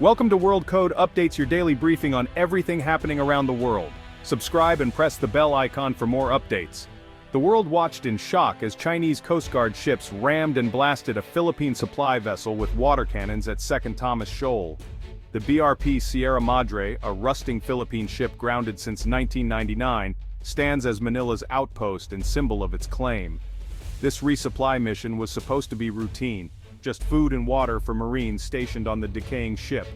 Welcome to World Code Updates, your daily briefing on everything happening around the world. Subscribe and press the bell icon for more updates. The world watched in shock as Chinese Coast Guard ships rammed and blasted a Philippine supply vessel with water cannons at Second Thomas Shoal. The BRP Sierra Madre, a rusting Philippine ship grounded since 1999, stands as Manila's outpost and symbol of its claim. This resupply mission was supposed to be routine, just food and water for Marines stationed on the decaying ship.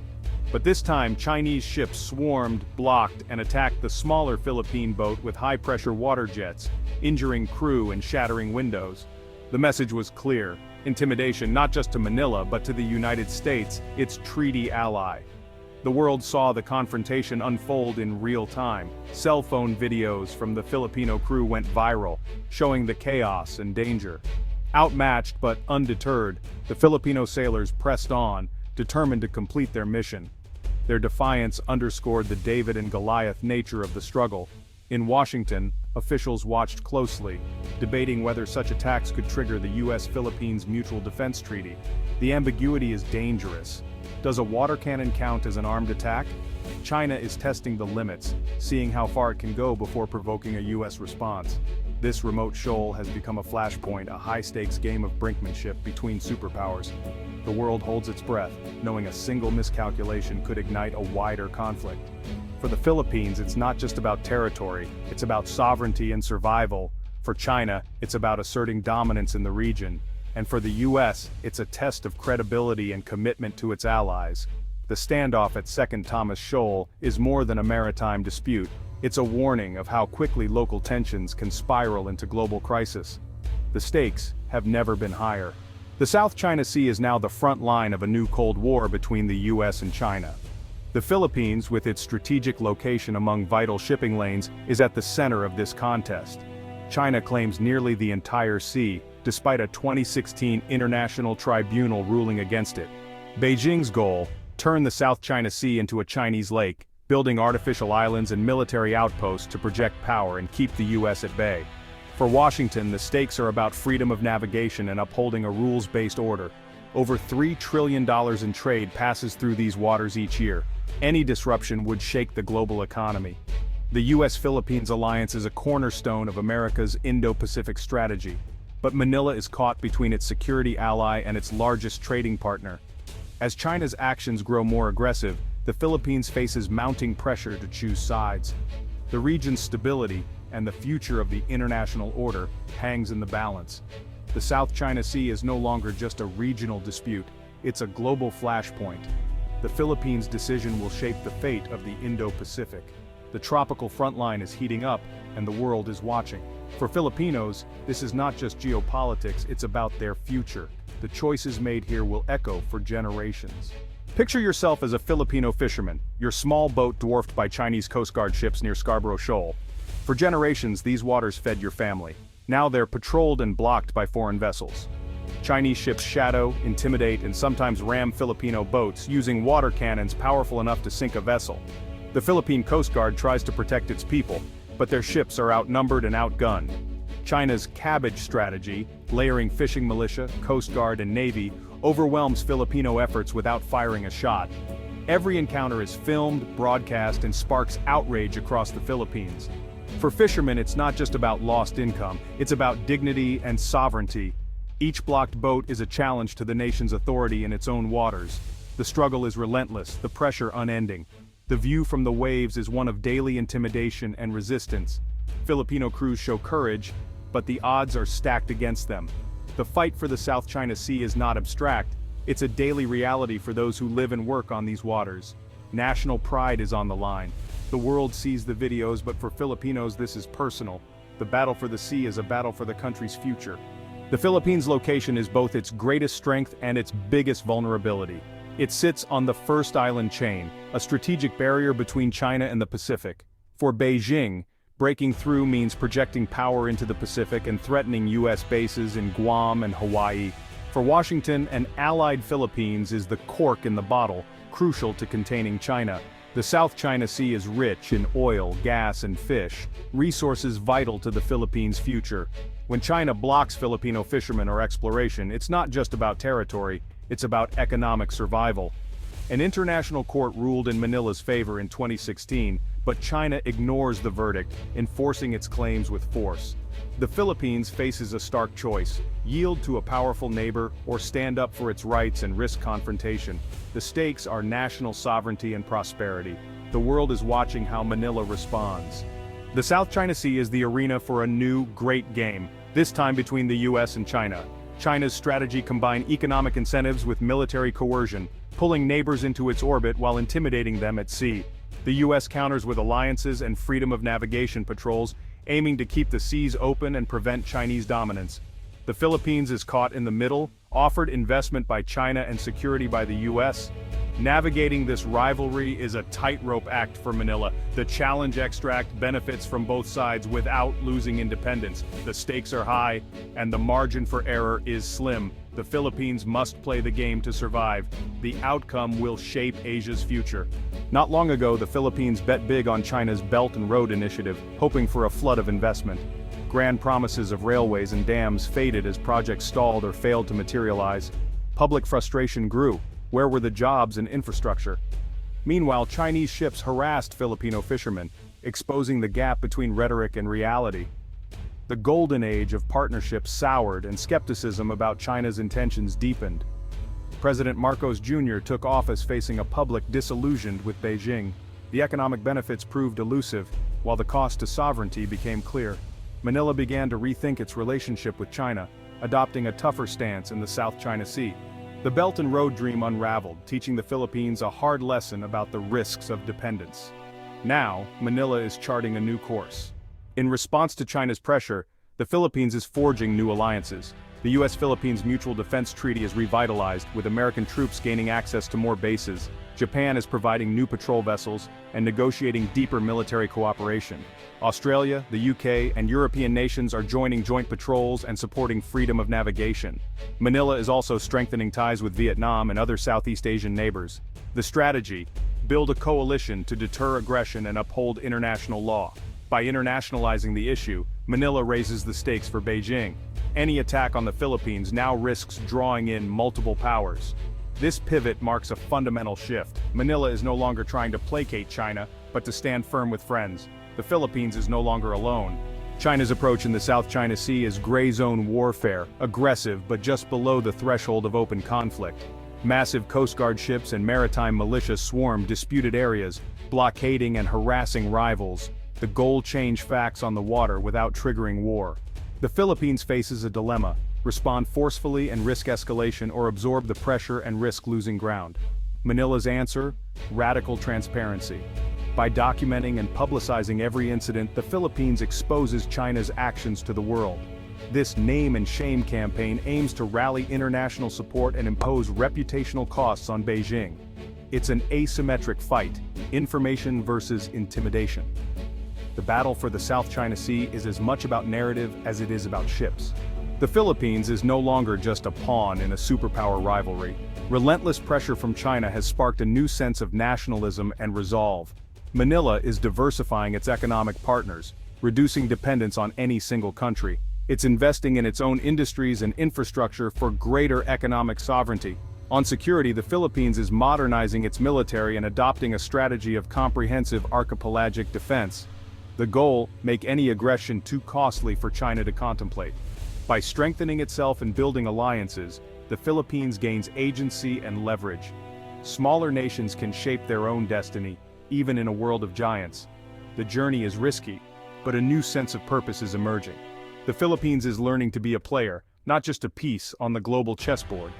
But this time, Chinese ships swarmed, blocked, and attacked the smaller Philippine boat with high-pressure water jets, injuring crew and shattering windows. The message was clear: intimidation not just to Manila but to the United States, its treaty ally. The world saw the confrontation unfold in real time. Cell phone videos from the Filipino crew went viral, showing the chaos and danger. Outmatched but undeterred, the Filipino sailors pressed on, determined to complete their mission. Their defiance underscored the David and Goliath nature of the struggle. In Washington, officials watched closely, debating whether such attacks could trigger the U.S.-Philippines Mutual Defense Treaty. The ambiguity is dangerous. Does a water cannon count as an armed attack? China is testing the limits, seeing how far it can go before provoking a U.S. response. This remote shoal has become a flashpoint, a high-stakes game of brinkmanship between superpowers. The world holds its breath, knowing a single miscalculation could ignite a wider conflict. For the Philippines, it's not just about territory, it's about sovereignty and survival. For China, it's about asserting dominance in the region. And for the U.S., it's a test of credibility and commitment to its allies. The standoff at Second Thomas Shoal is more than a maritime dispute. It's a warning of how quickly local tensions can spiral into global crisis. The stakes have never been higher. The South China Sea is now the front line of a new Cold War between the U.S. and China. The Philippines, with its strategic location among vital shipping lanes, is at the center of this contest. China claims nearly the entire sea, despite a 2016 international tribunal ruling against it. Beijing's goal: turn the South China Sea into a Chinese lake, building artificial islands and military outposts to project power and keep the U.S. at bay. For Washington, the stakes are about freedom of navigation and upholding a rules-based order. Over $3 trillion in trade passes through these waters each year. Any disruption would shake the global economy. The U.S.-Philippines alliance is a cornerstone of America's Indo-Pacific strategy. But Manila is caught between its security ally and its largest trading partner. As China's actions grow more aggressive, the Philippines faces mounting pressure to choose sides. The region's stability and the future of the international order hangs in the balance. The South China Sea is no longer just a regional dispute, it's a global flashpoint. The Philippines' decision will shape the fate of the Indo-Pacific. The tropical frontline is heating up, and the world is watching. For Filipinos, this is not just geopolitics, it's about their future. The choices made here will echo for generations. Picture yourself as a Filipino fisherman, your small boat dwarfed by Chinese Coast Guard ships near Scarborough Shoal. For generations, these waters fed your family. Now they're patrolled and blocked by foreign vessels. Chinese ships shadow, intimidate, and sometimes ram Filipino boats, using water cannons powerful enough to sink a vessel. The Philippine Coast Guard tries to protect its people, but their ships are outnumbered and outgunned. China's cabbage strategy, layering fishing militia, Coast Guard, and Navy, overwhelms Filipino efforts without firing a shot. Every encounter is filmed, broadcast, and sparks outrage across the Philippines. For fishermen, it's not just about lost income, it's about dignity and sovereignty. Each blocked boat is a challenge to the nation's authority in its own waters. The struggle is relentless, the pressure unending. The view from the waves is one of daily intimidation and resistance. Filipino crews show courage, but the odds are stacked against them. The fight for the South China Sea is not abstract, it's a daily reality for those who live and work on these waters. National pride is on the line. The world sees the videos, but for Filipinos this is personal. The battle for the sea is a battle for the country's future. The Philippines' location is both its greatest strength and its biggest vulnerability. It sits on the first island chain, a strategic barrier between China and the Pacific. For Beijing, breaking through means projecting power into the Pacific and threatening U.S. bases in Guam and Hawaii. For Washington, an allied Philippines is the cork in the bottle, crucial to containing China. The South China Sea is rich in oil, gas, and fish, resources vital to the Philippines' future. When China blocks Filipino fishermen or exploration, it's not just about territory, it's about economic survival. An international court ruled in Manila's favor in 2016, but China ignores the verdict, enforcing its claims with force. The Philippines faces a stark choice: yield to a powerful neighbor or stand up for its rights and risk confrontation. The stakes are national sovereignty and prosperity. The world is watching how Manila responds. The South China Sea is the arena for a new, great game, this time between the US and China. China's strategy combines economic incentives with military coercion, pulling neighbors into its orbit while intimidating them at sea. The US counters with alliances and freedom of navigation patrols, aiming to keep the seas open and prevent Chinese dominance. The Philippines is caught in the middle, offered investment by China and security by the US. Navigating this rivalry is a tightrope act for Manila. The challenge extract benefits from both sides without losing independence. The stakes are high, and the margin for error is slim. The Philippines must play the game to survive. The outcome will shape Asia's future. Not long ago, the Philippines bet big on China's Belt and Road Initiative, hoping for a flood of investment. Grand promises of railways and dams faded as projects stalled or failed to materialize. Public frustration grew. Where were the jobs and infrastructure? Meanwhile, Chinese ships harassed Filipino fishermen, exposing the gap between rhetoric and reality. The golden age of partnership soured and skepticism about China's intentions deepened. President Marcos Jr. took office facing a public disillusioned with Beijing. The economic benefits proved elusive, while the cost to sovereignty became clear. Manila began to rethink its relationship with China, adopting a tougher stance in the South China Sea. The Belt and Road dream unraveled, teaching the Philippines a hard lesson about the risks of dependence. Now, Manila is charting a new course. In response to China's pressure, the Philippines is forging new alliances. The US-Philippines Mutual Defense Treaty is revitalized, with American troops gaining access to more bases. Japan is providing new patrol vessels and negotiating deeper military cooperation. Australia, the UK, and European nations are joining joint patrols and supporting freedom of navigation. Manila is also strengthening ties with Vietnam and other Southeast Asian neighbors. The strategy: build a coalition to deter aggression and uphold international law. By internationalizing the issue, Manila raises the stakes for Beijing. Any attack on the Philippines now risks drawing in multiple powers. This pivot marks a fundamental shift. Manila is no longer trying to placate China, but to stand firm with friends. The Philippines is no longer alone. China's approach in the South China Sea is gray zone warfare, aggressive but just below the threshold of open conflict. Massive Coast Guard ships and maritime militia swarm disputed areas, blockading and harassing rivals. The goal: change facts on the water without triggering war. The Philippines faces a dilemma: respond forcefully and risk escalation, or absorb the pressure and risk losing ground. Manila's answer: radical transparency. By documenting and publicizing every incident, the Philippines exposes China's actions to the world. This name and shame campaign aims to rally international support and impose reputational costs on Beijing. It's an asymmetric fight: information versus intimidation. The battle for the South China Sea is as much about narrative as it is about ships. The Philippines is no longer just a pawn in a superpower rivalry. Relentless pressure from China has sparked a new sense of nationalism and resolve. Manila is diversifying its economic partners, reducing dependence on any single country. It's investing in its own industries and infrastructure for greater economic sovereignty. On security, the Philippines is modernizing its military and adopting a strategy of comprehensive archipelagic defense. The goal: make any aggression too costly for China to contemplate. By strengthening itself and building alliances, the Philippines gains agency and leverage. Smaller nations can shape their own destiny, even in a world of giants. The journey is risky, but a new sense of purpose is emerging. The Philippines is learning to be a player, not just a piece on the global chessboard.